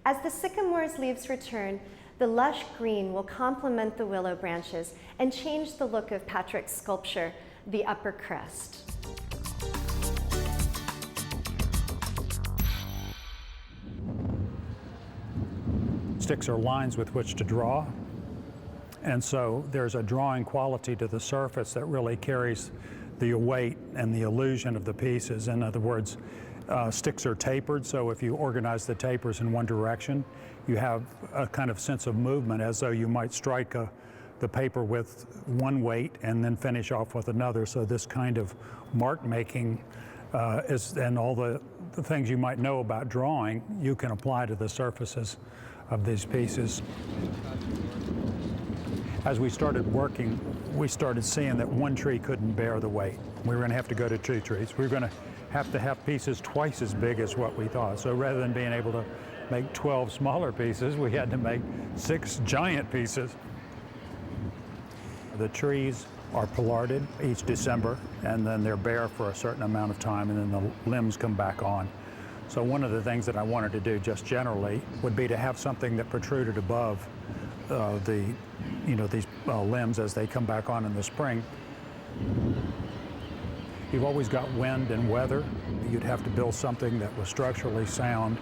As the sycamore's leaves return, the lush green will complement the willow branches and change the look of Patrick's sculpture, the Upper Crust. Sticks are lines with which to draw, and so there's a drawing quality to the surface that really carries the weight and the illusion of the pieces. In other words, sticks are tapered, so if you organize the tapers in one direction, you have a kind of sense of movement as though you might strike the paper with one weight and then finish off with another. So this kind of mark making and all the things you might know about drawing, you can apply to the surfaces of these pieces. As we started working, we started seeing that one tree couldn't bear the weight. We were going to have to go to 2 trees. We were going to have pieces twice as big as what we thought. So rather than being able to make 12 smaller pieces, we had to make 6 giant pieces. The trees are pollarded each December, and then they're bare for a certain amount of time, and then the limbs come back on. So one of the things that I wanted to do just generally would be to have something that protruded above these limbs as they come back on in the spring. You've always got wind and weather. You'd have to build something that was structurally sound,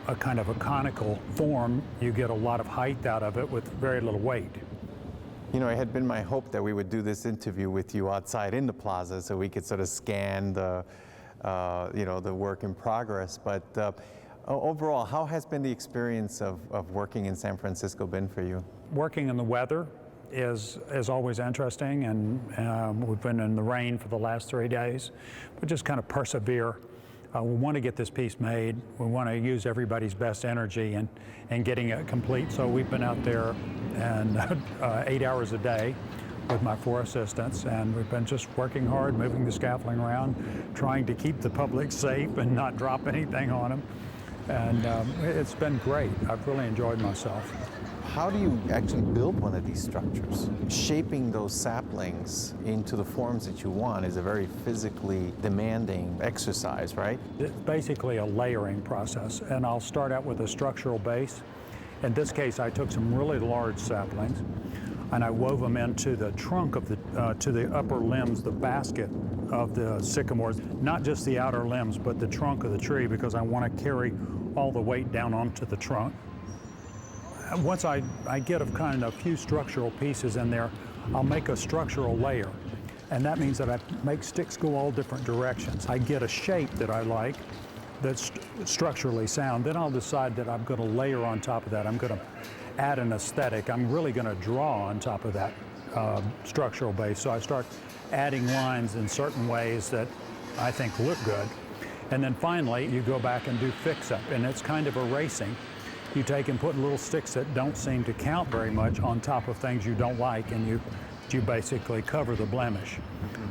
a kind of a conical form. You get a lot of height out of it with very little weight. You know, it had been my hope that we would do this interview with you outside in the plaza so we could sort of scan the work in progress. But overall, how has been the experience of working in San Francisco been for you? Working in the weather is always interesting, and we've been in the rain for the last 3 days, but just kind of persevere. We want to get this piece made. We want to use everybody's best energy in getting it complete. So we've been out there and 8 hours a day with my 4 assistants, and we've been just working hard, moving the scaffolding around, trying to keep the public safe and not drop anything on them. And it's been great. I've really enjoyed myself. How do you actually build one of these structures? Shaping those saplings into the forms that you want is a very physically demanding exercise, right? It's basically a layering process, and I'll start out with a structural base. In this case, I took some really large saplings, and I wove them into the trunk of to the upper limbs, the basket of the sycamores, not just the outer limbs, but the trunk of the tree, because I want to carry all the weight down onto the trunk. Once I get a few structural pieces in there, I'll make a structural layer. And that means that I make sticks go all different directions. I get a shape that I like that's structurally sound. Then I'll decide that I'm going to layer on top of that. I'm going to add an aesthetic. I'm really going to draw on top of that structural base. So I start adding lines in certain ways that I think look good. And then finally, you go back and do fix-up, and it's kind of erasing. You take and put little sticks that don't seem to count very much on top of things you don't like, and you basically cover the blemish.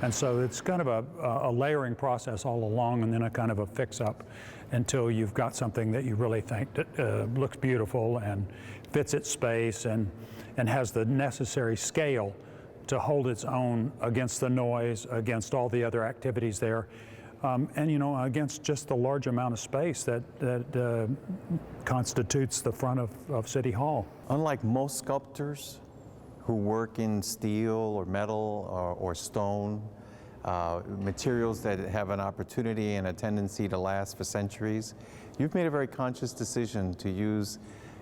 And so it's kind of a layering process all along, and then a kind of a fix-up until you've got something that you really think that, looks beautiful and fits its space and has the necessary scale to hold its own against the noise, against all the other activities there. And against just the large amount of space that constitutes the front of City Hall. Unlike most sculptors who work in steel or metal or stone, materials that have an opportunity and a tendency to last for centuries, you've made a very conscious decision to use,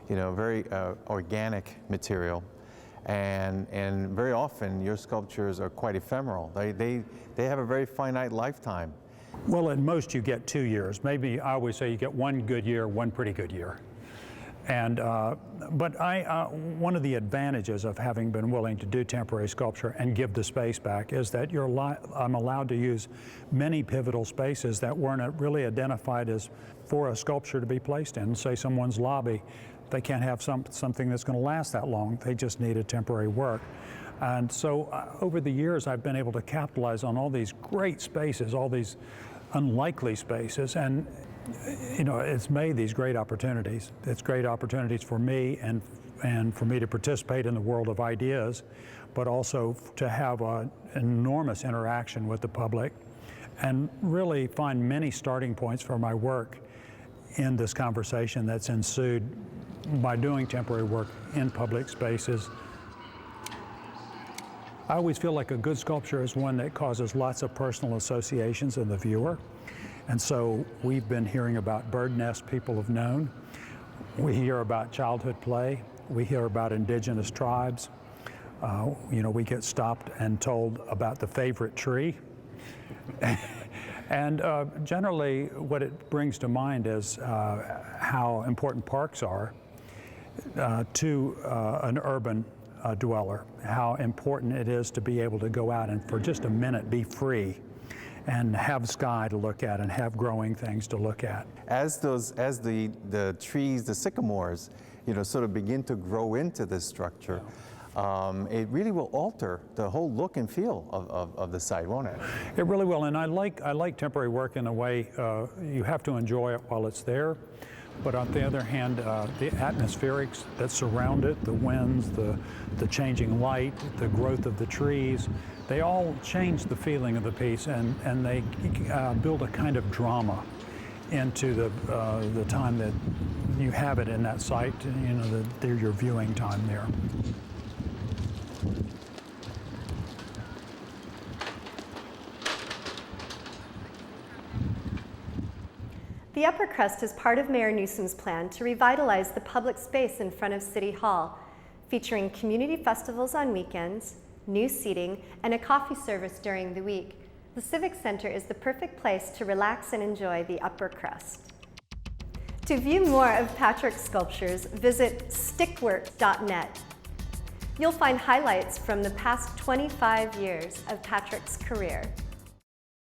very organic material. And very often your sculptures are quite ephemeral. They have a very finite lifetime. Well, at most you get 2 years. Maybe I always say you get 1 good year, 1 pretty good year. And but one of the advantages of having been willing to do temporary sculpture and give the space back is that I'm allowed to use many pivotal spaces that weren't really identified as for a sculpture to be placed in. Say someone's lobby, they can't have something that's going to last that long. They just need a temporary work. And so over the years, I've been able to capitalize on all these great spaces, all these unlikely spaces, and it's made these great opportunities. It's great opportunities for me and for me to participate in the world of ideas, but also to have an enormous interaction with the public and really find many starting points for my work in this conversation that's ensued by doing temporary work in public spaces. I always feel like a good sculpture is one that causes lots of personal associations in the viewer. And so we've been hearing about bird nests people have known. We hear about childhood play. We hear about indigenous tribes. We get stopped and told about the favorite tree. And generally, what it brings to mind is how important parks are to an urban dweller, how important it is to be able to go out and for just a minute be free and have sky to look at and have growing things to look at. As the trees, the sycamores, sort of begin to grow into this structure, it really will alter the whole look and feel of the site, won't it? It really will, and I like temporary work in a way you have to enjoy it while it's there, but on the other hand, the atmospherics that surround it, the winds, the changing light, the growth of the trees, they all change the feeling of the piece, and they build a kind of drama into the time that you have it in that site, your viewing time there. The Upper Crust is part of Mayor Newsom's plan to revitalize the public space in front of City Hall, featuring community festivals on weekends, new seating, and a coffee service during the week. The Civic Center is the perfect place to relax and enjoy the Upper Crust. To view more of Patrick's sculptures, visit stickwork.net. You'll find highlights from the past 25 years of Patrick's career.